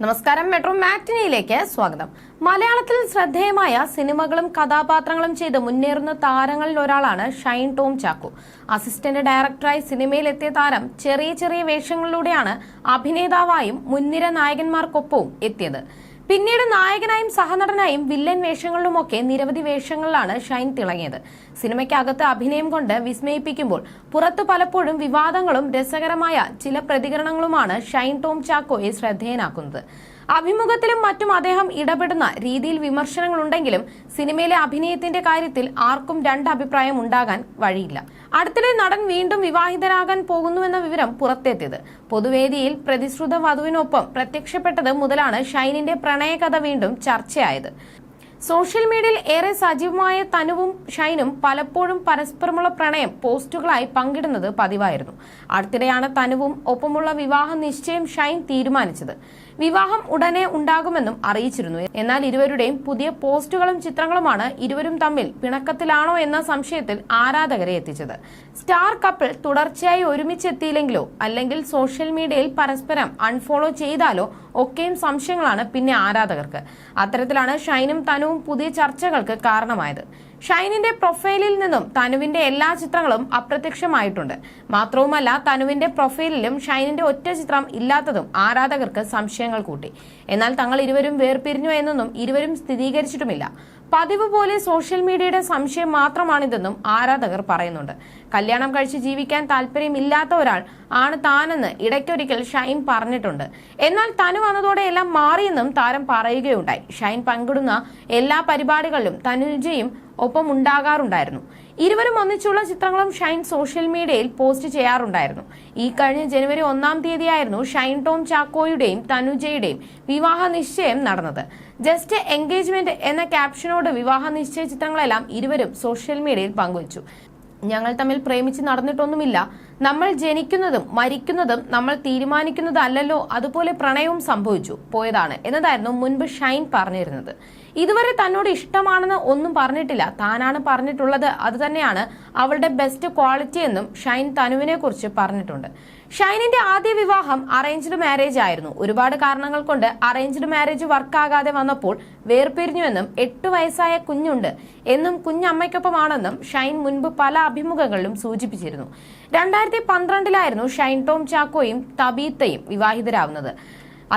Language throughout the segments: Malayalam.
നമസ്കാരം, മെട്രോ മാറ്റിനിയിലേക്ക് സ്വാഗതം. മലയാളത്തിൽ ശ്രദ്ധേയമായ സിനിമകളും കഥാപാത്രങ്ങളും ചെയ്ത് മുന്നേറുന്ന താരങ്ങളിൽ ഒരാളാണ് ഷൈൻ ടോം ചാക്കോ. അസിസ്റ്റന്റ് ഡയറക്ടറായി സിനിമയിലെത്തിയ താരം ചെറിയ ചെറിയ വേഷങ്ങളിലൂടെയാണ് അഭിനേതാവായും മുൻനിര നായകന്മാർക്കൊപ്പവും എത്തിയത്. പിന്നീട് നായകനായും സഹനടനായും വില്ലൻ വേഷങ്ങളിലുമൊക്കെ നിരവധി വേഷങ്ങളിലാണ് ഷൈൻ തിളങ്ങിയത്. സിനിമയ്ക്കകത്ത് അഭിനയം കൊണ്ട് വിസ്മയിപ്പിക്കുമ്പോൾ പുറത്ത് പലപ്പോഴും വിവാദങ്ങളും രസകരമായ ചില പ്രതികരണങ്ങളുമാണ് ഷൈൻ ടോം ചാക്കോയെ ശ്രദ്ധേയനാക്കുന്നത്. അഭിമുഖത്തിലും മറ്റും അദ്ദേഹം ഇടപെടുന്ന രീതിയിൽ വിമർശനങ്ങളുണ്ടെങ്കിലും സിനിമയിലെ അഭിനയത്തിന്റെ കാര്യത്തിൽ ആർക്കും രണ്ട് അഭിപ്രായം ഉണ്ടാകാൻ വഴിയില്ല. അടുത്തിടെ നടൻ വീണ്ടും വിവാഹിതരാകാൻ പോകുന്നുവെന്ന വിവരം പുറത്തെത്തിയത്. പൊതുവേദിയിൽ പ്രതിശ്രുത വധുവിനൊപ്പം പ്രത്യക്ഷപ്പെട്ടത് മുതലാണ് ഷൈനിന്റെ പ്രണയകഥ വീണ്ടും ചർച്ചയായത്. സോഷ്യൽ മീഡിയയിൽ ഏറെ സജീവമായ തനുവും ഷൈനും പലപ്പോഴും പരസ്പരമുള്ള പ്രണയം പോസ്റ്റുകളായി പങ്കിടുന്നത് പതിവായിരുന്നു. അടുത്തിടെയാണ് തനുവും ഒപ്പമുള്ള വിവാഹ നിശ്ചയം ഷൈൻ തീരുമാനിച്ചത്. വിവാഹം ഉടനെ ഉണ്ടാകുമെന്നും അറിയിച്ചിരുന്നു. എന്നാൽ ഇരുവരുടെയും പുതിയ പോസ്റ്റുകളും ചിത്രങ്ങളുമാണ് ഇരുവരും തമ്മിൽ പിണക്കത്തിലാണോ എന്ന സംശയത്തിൽ ആരാധകരെ എത്തിച്ചത്. സ്റ്റാർ കപ്പിൾ തുടർച്ചയായി ഒരുമിച്ചെത്തിയില്ലെങ്കിലോ അല്ലെങ്കിൽ സോഷ്യൽ മീഡിയയിൽ പരസ്പരം അൺഫോളോ ചെയ്താലോ ഒക്കെയും സംശയങ്ങളാണ് പിന്നെ ആരാധകർക്ക്. അത്തരത്തിലാണ് ഷൈനും തനുവും പുതിയ ചർച്ചകൾക്ക് കാരണമായത്. ഷൈനിന്റെ പ്രൊഫൈലിൽ നിന്നും തനുവിന്റെ എല്ലാ ചിത്രങ്ങളും അപ്രത്യക്ഷമായിട്ടുണ്ട്. മാത്രവുമല്ല, തനുവിന്റെ പ്രൊഫൈലിലും ഷൈനിന്റെ ഒറ്റ ചിത്രം ഇല്ലാത്തതും ആരാധകർക്ക് സംശയങ്ങൾ കൂട്ടി. എന്നാൽ തങ്ങൾ ഇരുവരും വേർപിരിഞ്ഞു എന്നൊന്നും ഇരുവരും സ്ഥിരീകരിച്ചിട്ടുമില്ല. പതിവ് പോലെ സോഷ്യൽ മീഡിയയുടെ സംശയം മാത്രമാണിതെന്നും ആരാധകർ പറയുന്നുണ്ട്. കല്യാണം കഴിച്ച് ജീവിക്കാൻ താല്പര്യമില്ലാത്ത ഒരാൾ ആണ് താനെന്ന് ഇടയ്ക്കൊരിക്കൽ ഷൈൻ പറഞ്ഞിട്ടുണ്ട്. എന്നാൽ തനു വന്നതോടെ എല്ലാം മാറിയെന്നും താരം പറയുകയുണ്ടായി. ഷൈൻ പങ്കിടുന്ന എല്ലാ പരിപാടികളിലും തനുജയും ഒപ്പം ഉണ്ടാകാറുണ്ടായിരുന്നു. ഇരുവരും ഒന്നിച്ചുള്ള ചിത്രങ്ങളും ഷൈൻ സോഷ്യൽ മീഡിയയിൽ പോസ്റ്റ് ചെയ്യാറുണ്ടായിരുന്നു. ഈ കഴിഞ്ഞ ജനുവരി 1-ാം തീയതിയായിരുന്നു ഷൈൻ ടോം ചാക്കോയുടെയും തനുജയുടെയും വിവാഹ നിശ്ചയം നടന്നത്. ജസ്റ്റ് എൻഗേജ്മെന്റ് എന്ന ക്യാപ്ഷനോട് വിവാഹ നിശ്ചയ ചിത്രങ്ങളെല്ലാം ഇരുവരും സോഷ്യൽ മീഡിയയിൽ പങ്കുവച്ചു. ഞങ്ങൾ തമ്മിൽ പ്രേമിച്ച് നടന്നിട്ടൊന്നുമില്ല. നമ്മൾ ജനിക്കുന്നതും മരിക്കുന്നതും നമ്മൾ തീരുമാനിക്കുന്നതല്ലോ. അതുപോലെ പ്രണയവും സംഭവിച്ചു പോയതാണ് എന്നതായിരുന്നു മുൻപ് ഷൈൻ പറഞ്ഞിരുന്നത്. ഇതുവരെ തന്നോട് ഇഷ്ടമാണെന്ന് ഒന്നും പറഞ്ഞിട്ടില്ല. താനാണ് പറഞ്ഞിട്ടുള്ളത് അത് തന്നെയാണ് അവളുടെ ബെസ്റ്റ് ക്വാളിറ്റി എന്നും ഷൈൻ തനുവിനെ കുറിച്ച് പറഞ്ഞിട്ടുണ്ട്. ഷൈനിന്റെ ആദ്യ വിവാഹം അറേഞ്ച്ഡ് മാരേജ് ആയിരുന്നു. ഒരുപാട് കാരണങ്ങൾ കൊണ്ട് അറേഞ്ച്ഡ് മാരേജ് വർക്കാകാതെ വന്നപ്പോൾ വേർപിരിഞ്ഞുവെന്നും 8 വയസ്സായ കുഞ്ഞുണ്ട് എന്നും കുഞ്ഞമ്മയ്ക്കൊപ്പമാണെന്നും ഷൈൻ മുൻപ് പല അഭിമുഖങ്ങളിലും സൂചിപ്പിച്ചിരുന്നു. 2012-ലായിരുന്നു ഷൈൻ ടോം ചാക്കോയും തബീത്തയും വിവാഹിതരാവുന്നത്.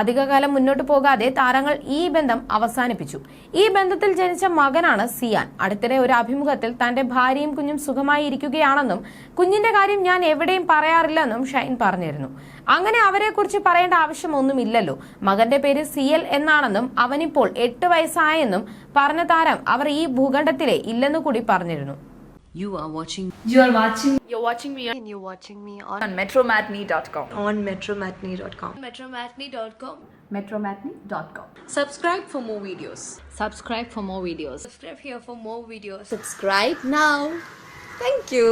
അധികകാലം മുന്നോട്ട് പോകാതെ താരങ്ങൾ ഈ ബന്ധം അവസാനിപ്പിച്ചു. ഈ ബന്ധത്തിൽ ജനിച്ച മകനാണ് സിയാൻ. അടുത്തിടെ ഒരു അഭിമുഖത്തിൽ തന്റെ ഭാര്യയും കുഞ്ഞും സുഖമായി ഇരിക്കുകയാണെന്നും കുഞ്ഞിന്റെ കാര്യം ഞാൻ എവിടെയും പറയാറില്ലെന്നും ഷൈൻ പറഞ്ഞിരുന്നു. അങ്ങനെ അവരെക്കുറിച്ച് പറയേണ്ട ആവശ്യമൊന്നുമില്ലല്ലോ. മകന്റെ പേര് സിയൽ എന്നാണെന്നും അവനിപ്പോൾ 8 വയസ്സായെന്നും പറഞ്ഞ താരം അവർ ഈ ഭൂഖണ്ഡത്തിലെ ഇല്ലെന്നു കൂടി പറഞ്ഞിരുന്നു. You're watching me and you're watching me on metromatney.com. on metromatney.com. Metromatney.com. metromatney.com. Subscribe for more videos. Subscribe for more videos. Subscribe here for more videos. Subscribe now. Thank you.